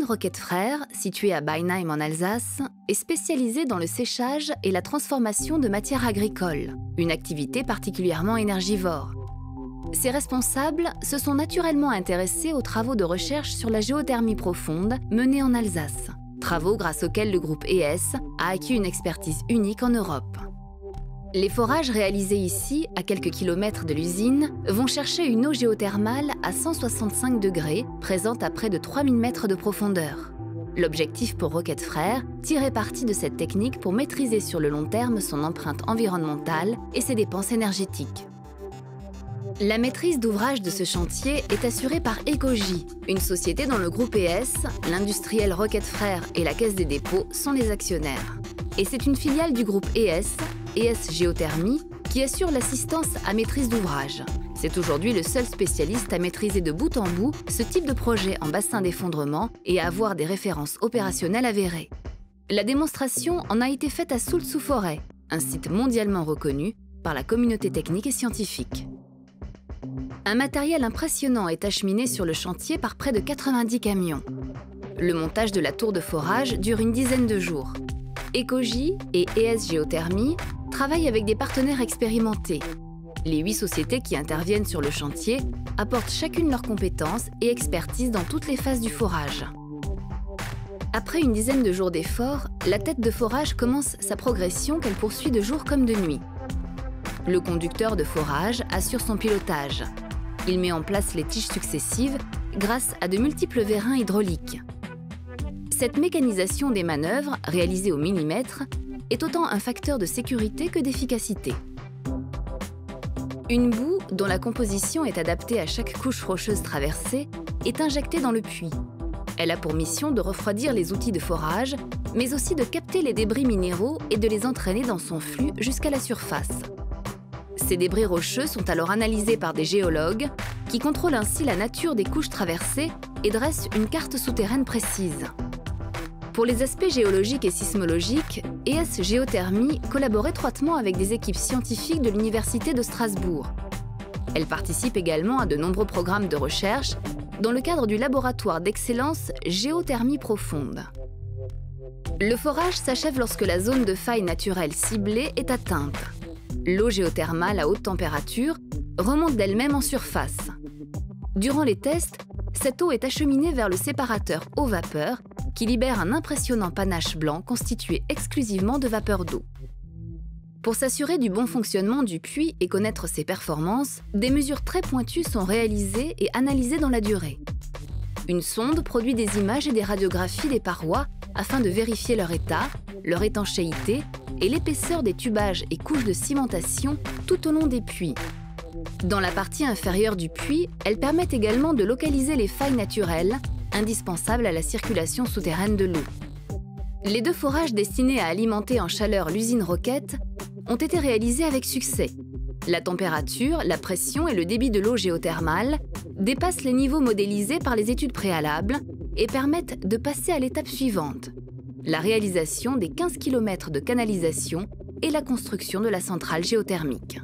Roquette Frères, située à Beinheim en Alsace, est spécialisée dans le séchage et la transformation de matières agricoles, une activité particulièrement énergivore. Ses responsables se sont naturellement intéressés aux travaux de recherche sur la géothermie profonde menés en Alsace, travaux grâce auxquels le groupe ES a acquis une expertise unique en Europe. Les forages réalisés ici, à quelques kilomètres de l'usine, vont chercher une eau géothermale à 165 degrés, présente à près de 3000 mètres de profondeur. L'objectif pour Roquette Frères, tirer parti de cette technique pour maîtriser sur le long terme son empreinte environnementale et ses dépenses énergétiques. La maîtrise d'ouvrage de ce chantier est assurée par Ecogy, une société dont le groupe ES, l'industriel Roquette Frères et la Caisse des dépôts sont les actionnaires. Et c'est une filiale du groupe ES Géothermie, qui assure l'assistance à maîtrise d'ouvrage. C'est aujourd'hui le seul spécialiste à maîtriser de bout en bout ce type de projet en bassin d'effondrement et à avoir des références opérationnelles avérées. La démonstration en a été faite à Soultz-sous-Forêt, un site mondialement reconnu par la communauté technique et scientifique. Un matériel impressionnant est acheminé sur le chantier par près de 90 camions. Le montage de la tour de forage dure une dizaine de jours. Ecogy et ES Géothermie travaillent avec des partenaires expérimentés. Les 8 sociétés qui interviennent sur le chantier apportent chacune leurs compétences et expertise dans toutes les phases du forage. Après une dizaine de jours d'efforts, la tête de forage commence sa progression qu'elle poursuit de jour comme de nuit. Le conducteur de forage assure son pilotage. Il met en place les tiges successives grâce à de multiples vérins hydrauliques. Cette mécanisation des manœuvres, réalisée au millimètre, est autant un facteur de sécurité que d'efficacité. Une boue, dont la composition est adaptée à chaque couche rocheuse traversée, est injectée dans le puits. Elle a pour mission de refroidir les outils de forage, mais aussi de capter les débris minéraux et de les entraîner dans son flux jusqu'à la surface. Ces débris rocheux sont alors analysés par des géologues qui contrôlent ainsi la nature des couches traversées et dressent une carte souterraine précise. Pour les aspects géologiques et sismologiques, ES Géothermie collabore étroitement avec des équipes scientifiques de l'Université de Strasbourg. Elle participe également à de nombreux programmes de recherche dans le cadre du laboratoire d'excellence Géothermie profonde. Le forage s'achève lorsque la zone de faille naturelle ciblée est atteinte. L'eau géothermale à haute température remonte d'elle-même en surface. Durant les tests, cette eau est acheminée vers le séparateur eau-vapeur qui libère un impressionnant panache blanc constitué exclusivement de vapeur d'eau. Pour s'assurer du bon fonctionnement du puits et connaître ses performances, des mesures très pointues sont réalisées et analysées dans la durée. Une sonde produit des images et des radiographies des parois afin de vérifier leur état, leur étanchéité et l'épaisseur des tubages et couches de cimentation tout au long des puits. Dans la partie inférieure du puits, elles permettent également de localiser les failles naturelles, indispensables à la circulation souterraine de l'eau. Les 2 forages destinés à alimenter en chaleur l'usine Roquette ont été réalisés avec succès. La température, la pression et le débit de l'eau géothermale dépassent les niveaux modélisés par les études préalables et permettent de passer à l'étape suivante, la réalisation des 15 km de canalisation et la construction de la centrale géothermique.